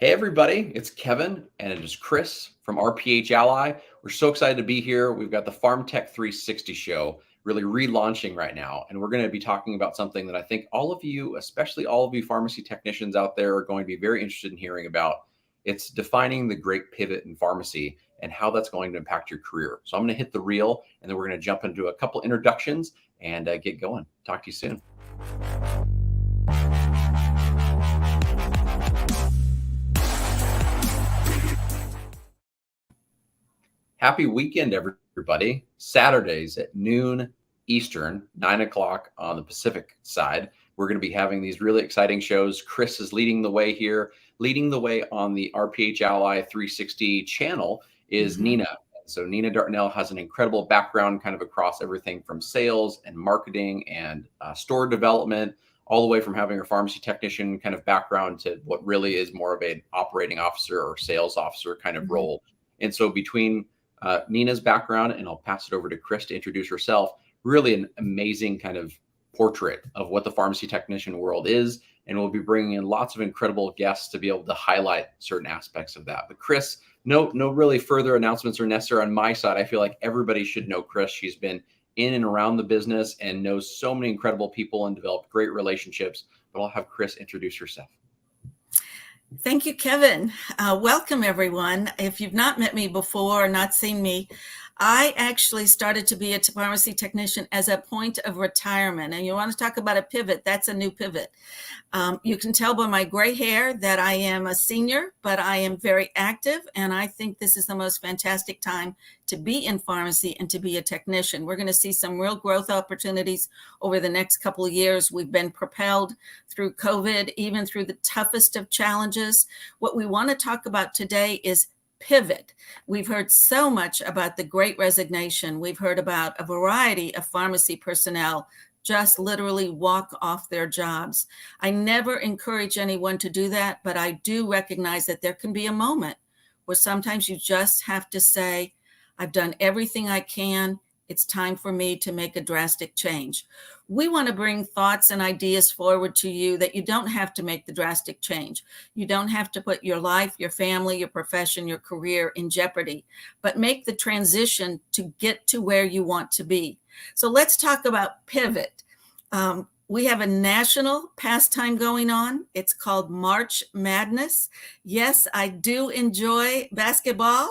Hey everybody, it's Kevin and it is Chris from RPH Ally. We're so excited to be here. We've got the PharmTech 360 show really relaunching right now, and we're going to be talking about something that I think all of you, especially all of you pharmacy technicians out there, are going to be very interested in hearing about. It's defining the great pivot in pharmacy and how that's going to impact your career. So I'm going to hit the reel, and then we're going to jump into a couple introductions and get going. Talk to you soon. Happy weekend, everybody. Saturdays at noon Eastern, 9 o'clock on the Pacific side. We're going to be having these really exciting shows. Chris is leading the way here. Leading the way on the RPH Ally 360 channel is Nina. So Nina Dartnell has an incredible background kind of across everything from sales and marketing and store development, all the way from having a pharmacy technician kind of background to what really is more of an operating officer or sales officer kind of role. And so between Nina's background, and I'll pass it over to Chris to introduce herself. Really an amazing kind of portrait of what the pharmacy technician world is. And we'll be bringing in lots of incredible guests to be able to highlight certain aspects of that. But Chris, no really further announcements are necessary on my side. I feel like everybody should know Chris. She's been in and around the business and knows so many incredible people and developed great relationships. But I'll have Chris introduce herself. Thank you, Kevin. Welcome, everyone. If you've not met me before or not seen me, I actually started to be a pharmacy technician as a point of retirement. And you want to talk about a pivot, that's a new pivot. You can tell by my gray hair that I am a senior, but I am very active. And I think this is the most fantastic time to be in pharmacy and to be a technician. We're going to see some real growth opportunities over the next couple of years. We've been propelled through COVID, even through the toughest of challenges. What we want to talk about today is pivot. We've heard so much about the Great Resignation. We've heard about a variety of pharmacy personnel just literally walk off their jobs. I never encourage anyone to do that, but I do recognize that there can be a moment where sometimes you just have to say, I've done everything I can. It's time for me to make a drastic change. We want to bring thoughts and ideas forward to you that you don't have to make the drastic change. You don't have to put your life, your family, your profession, your career in jeopardy, but make the transition to get to where you want to be. So let's talk about pivot. We have a national pastime going on. It's called March Madness. Yes, I do enjoy basketball.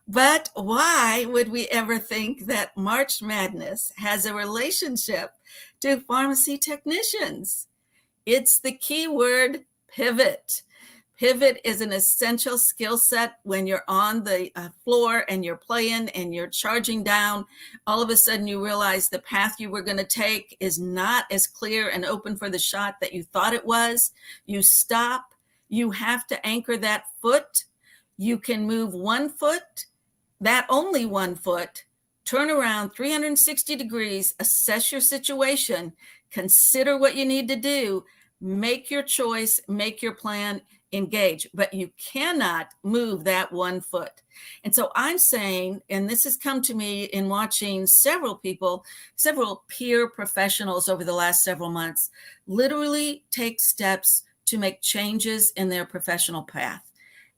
But why would we ever think that March Madness has a relationship to pharmacy technicians? It's the key word, pivot. Pivot is an essential skill set when you're on the floor and you're playing and you're charging down. All of a sudden you realize the path you were going to take is not as clear and open for the shot that you thought it was. You stop. You have to anchor that foot. You can move one foot, that only one foot, turn around 360 degrees, assess your situation, consider what you need to do, make your choice, make your plan, engage, but you cannot move that one foot. And so I'm saying, and this has come to me in watching several peer professionals over the last several months, literally take steps to make changes in their professional path.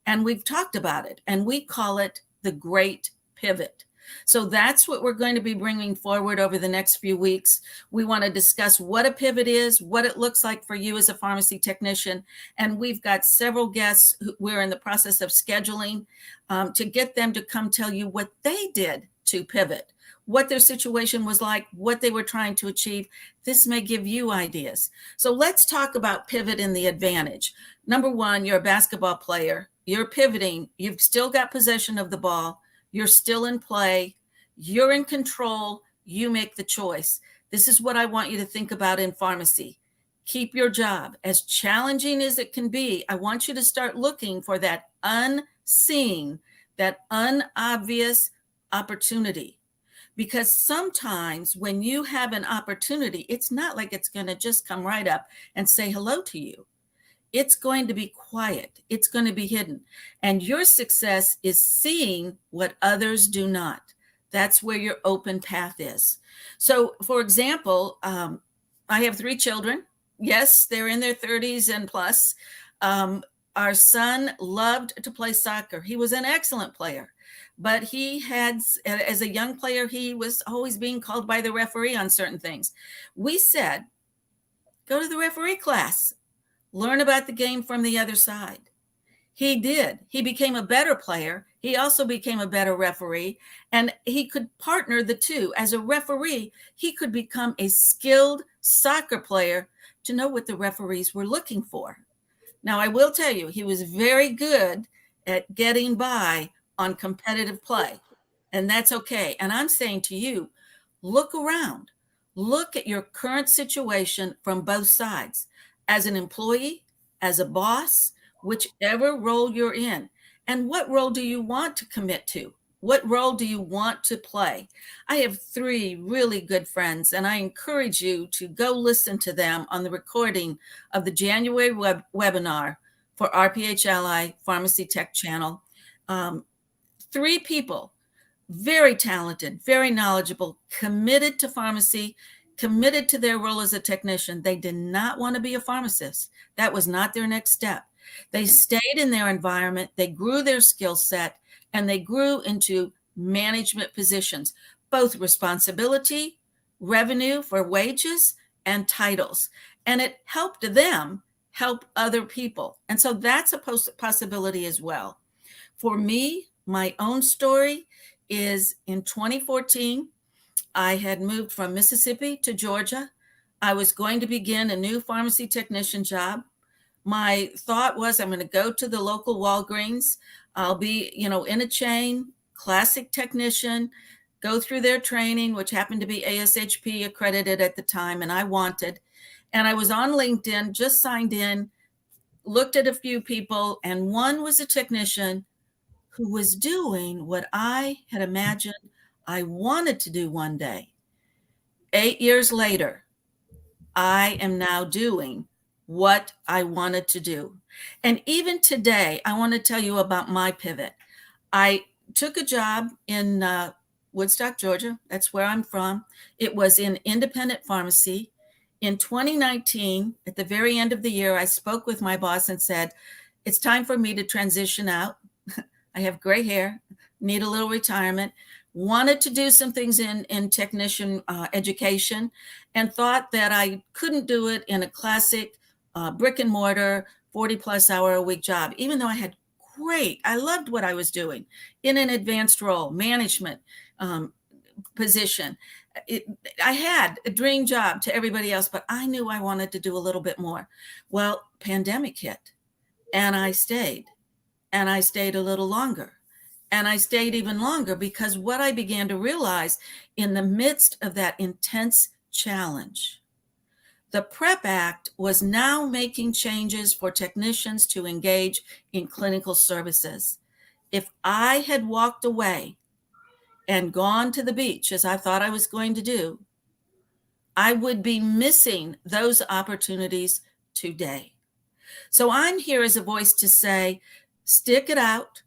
And we've talked about it, and we call it the great pivot. So that's what we're going to be bringing forward over the next few weeks. We want to discuss what a pivot is, what it looks like for you as a pharmacy technician. And we've got several guests who we're in the process of scheduling to get them to come tell you what they did to pivot, what their situation was like, what they were trying to achieve. This may give you ideas. So let's talk about pivot and the advantage. Number one, you're a basketball player. You're pivoting. You've still got possession of the ball. You're still in play. You're in control. You make the choice. This is what I want you to think about in pharmacy. Keep your job. As challenging as it can be, I want you to start looking for that unseen, that unobvious opportunity. Because sometimes when you have an opportunity, it's not like it's going to just come right up and say hello to you. It's going to be quiet. It's going to be hidden. And your success is seeing what others do not. That's where your open path is. So, for example, I have 3 children. Yes, they're in their 30s and plus. I our son loved to play soccer. He was an excellent player, but he had, as a young player, he was always being called by the referee on certain things. We said, go to the referee class, learn about the game from the other side. He did. He became a better player. He also became a better referee, and he could partner the two. As a referee, he could become a skilled soccer player to know what the referees were looking for. Now, I will tell you, he was very good at getting by on competitive play, and that's okay. And I'm saying to you, look around, look at your current situation from both sides, as an employee, as a boss, whichever role you're in. And what role do you want to commit to? What role do you want to play? I have 3 really good friends, and I encourage you to go listen to them on the recording of the January webinar for RPH Ally Pharmacy Tech Channel. 3 people, very talented, very knowledgeable, committed to pharmacy, committed to their role as a technician. They did not want to be a pharmacist. That was not their next step. They stayed in their environment, they grew their skill set, and they grew into management positions, both responsibility, revenue for wages, and titles. And it helped them help other people. And so that's a possibility as well. For me, my own story is in 2014, I had moved from Mississippi to Georgia. I was going to begin a new pharmacy technician job. My thought was, I'm going to go to the local Walgreens. I'll be, in a chain, classic technician, go through their training, which happened to be ASHP accredited at the time, and I wanted. And I was on LinkedIn, just signed in, looked at a few people, and one was a technician who was doing what I had imagined I wanted to do one day. 8 years later, I am now doing what I wanted to do. And even today, I want to tell you about my pivot. I took a job in Woodstock, Georgia. That's where I'm from. It was in independent pharmacy. In 2019, at the very end of the year, I spoke with my boss and said, it's time for me to transition out. I have gray hair, need a little retirement, wanted to do some things in technician education, and thought that I couldn't do it in a classic brick and mortar 40 plus hour a week job, even though I loved what I was doing in an advanced role, management position. I had a dream job to everybody else, but I knew I wanted to do a little bit more. Well, pandemic hit, and I stayed a little longer. And I stayed even longer because what I began to realize in the midst of that intense challenge, the PrEP Act was now making changes for technicians to engage in clinical services. If I had walked away and gone to the beach, as I thought I was going to do, I would be missing those opportunities today. So I'm here as a voice to say, stick it out,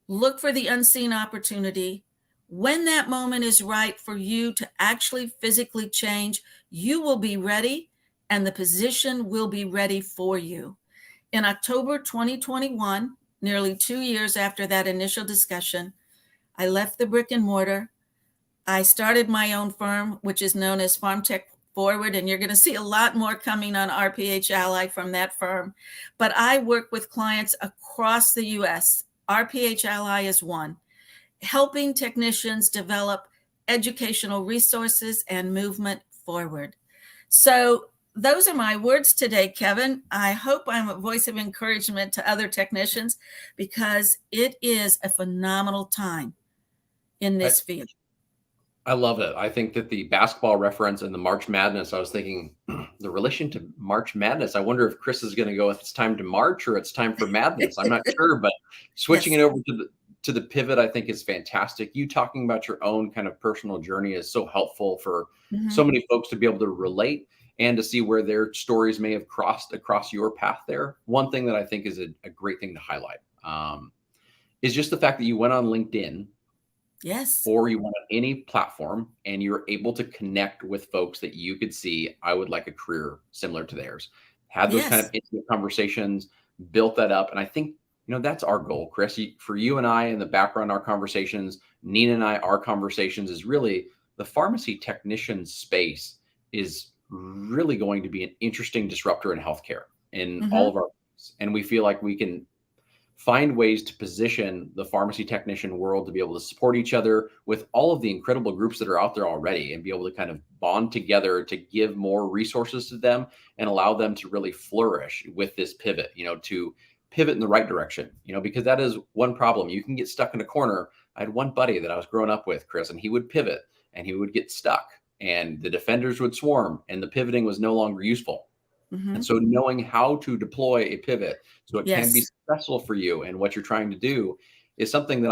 look for the unseen opportunity. When that moment is right for you to actually physically change, you will be ready and the position will be ready for you. In October 2021, nearly 2 years after that initial discussion, I left the brick and mortar. I started my own firm, which is known as PharmTech Forward, and you're going to see a lot more coming on RPH Ally from that firm. But I work with clients across the U.S. RPH Ally is one, helping technicians develop educational resources and movement forward. So those are my words today, Kevin. I hope I'm a voice of encouragement to other technicians because it is a phenomenal time in this field. I love it. I think that the basketball reference and the March Madness, I was thinking the relation to March Madness. I wonder if Chris is going to go, if it's time to March or it's time for madness. I'm not sure, but switching it over to the pivot, I think is fantastic. You talking about your own kind of personal journey is so helpful for so many folks to be able to relate and to see where their stories may have crossed across your path there. One thing that I think is a great thing to highlight is just the fact that you went on LinkedIn. Yes. Or you went on any platform and you're able to connect with folks that you could see, I would like a career similar to theirs. Had those kind of intimate conversations, built that up. And I think, that's our goal, Chris. For you and I in the background, our conversations, Nina and I, our conversations is really the pharmacy technician space is really going to be an interesting disruptor in healthcare in all of Mm-hmm. our lives. And we feel like we can find ways to position the pharmacy technician world to be able to support each other with all of the incredible groups that are out there already and be able to kind of bond together to give more resources to them and allow them to really flourish with this pivot, to pivot in the right direction, because that is one problem. You can get stuck in a corner. I had one buddy that I was growing up with, Chris, and he would pivot and he would get stuck and the defenders would swarm and the pivoting was no longer useful. Mm-hmm. And so knowing how to deploy a pivot so it can be Yes. successful for you and what you're trying to do is something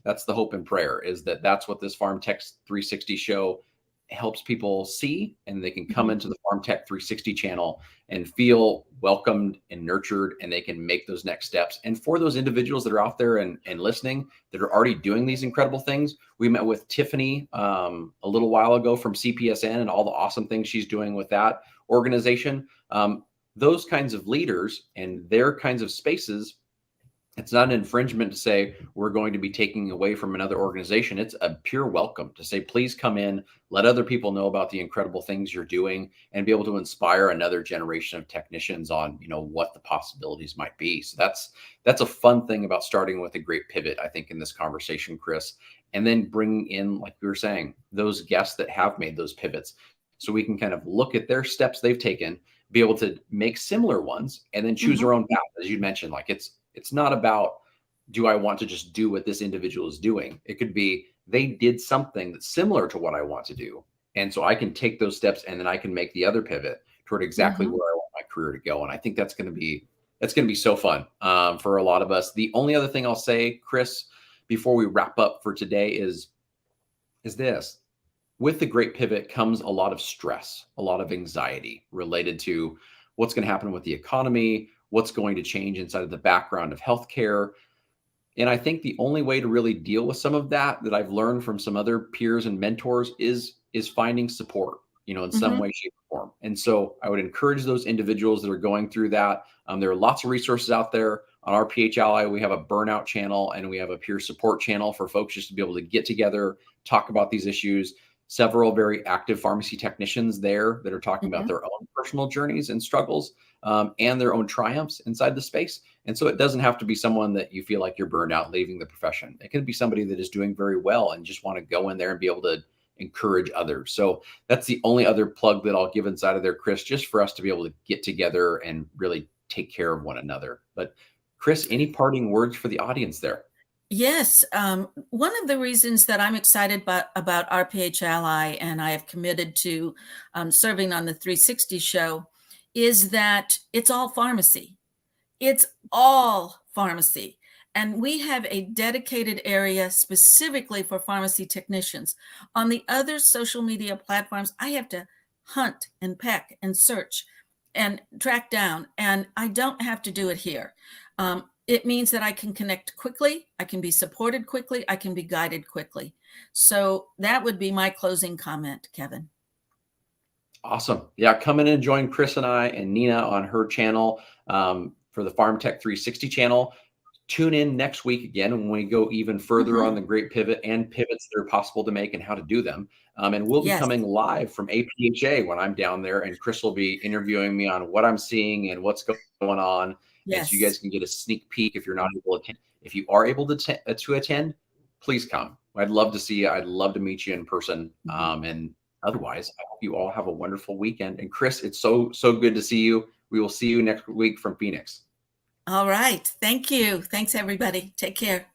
that's the hope and prayer is that's what this PharmTech 360 show helps people see, and they can come Mm-hmm. into the PharmTech 360 channel and feel welcomed and nurtured, and they can make those next steps. And for those individuals that are out there and listening that are already doing these incredible things, we met with Tiffany a little while ago from CPSN and all the awesome things she's doing with that organization. Those kinds of leaders and their kinds of spaces, it's not an infringement to say we're going to be taking away from another organization. It's a pure welcome to say, please come in, let other people know about the incredible things you're doing, and be able to inspire another generation of technicians on, what the possibilities might be. So that's a fun thing about starting with a great pivot, I think, in this conversation, Chris, and then bringing in, like we were saying, those guests that have made those pivots. So we can kind of look at their steps they've taken, be able to make similar ones, and then choose Mm-hmm. our own path. As you mentioned, like it's not about, do I want to just do what this individual is doing? It could be they did something that's similar to what I want to do. And so I can take those steps and then I can make the other pivot toward exactly Mm-hmm. where I want my career to go. And I think that's going to be so fun for a lot of us. The only other thing I'll say, Chris, before we wrap up for today is this. With the great pivot comes a lot of stress, a lot of anxiety related to what's going to happen with the economy, what's going to change inside of the background of healthcare. And I think the only way to really deal with some of that I've learned from some other peers and mentors is finding support, in some Mm-hmm. way, shape, or form. And so I would encourage those individuals that are going through that. There are lots of resources out there on our PHLI. We have a burnout channel and we have a peer support channel for folks just to be able to get together, talk about these issues. Several very active pharmacy technicians there that are talking about Mm-hmm. their own personal journeys and struggles and their own triumphs inside the space. And so it doesn't have to be someone that you feel like you're burned out leaving the profession. It can be somebody that is doing very well and just want to go in there and be able to encourage others. So that's the only other plug that I'll give inside of there, Chris, just for us to be able to get together and really take care of one another. But Chris, any parting words for the audience there? Yes. One of the reasons that I'm excited about RPH Ally and I have committed to serving on the 360 show is that it's all pharmacy. It's all pharmacy. And we have a dedicated area specifically for pharmacy technicians. On the other social media platforms, I have to hunt and peck and search and track down, and I don't have to do it here. It means that I can connect quickly, I can be supported quickly, I can be guided quickly. So that would be my closing comment, Kevin. Awesome. Yeah, come in and join Chris and I and Nina on her channel for the PharmTech 360 channel. Tune in next week again when we go even further Mm-hmm. on the great pivot and pivots that are possible to make and how to do them. And we'll be Yes. coming live from APHA when I'm down there, and Chris will be interviewing me on what I'm seeing and what's going on. And so you Yes. guys can get a sneak peek if you're not able to attend. If you are able to attend, please come. I'd love to see you. I'd love to meet you in person. Mm-hmm. And otherwise, I hope you all have a wonderful weekend. And Chris, it's so good to see you. We will see you next week from Phoenix. All right. Thank you. Thanks, everybody. Take care.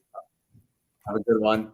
Have a good one.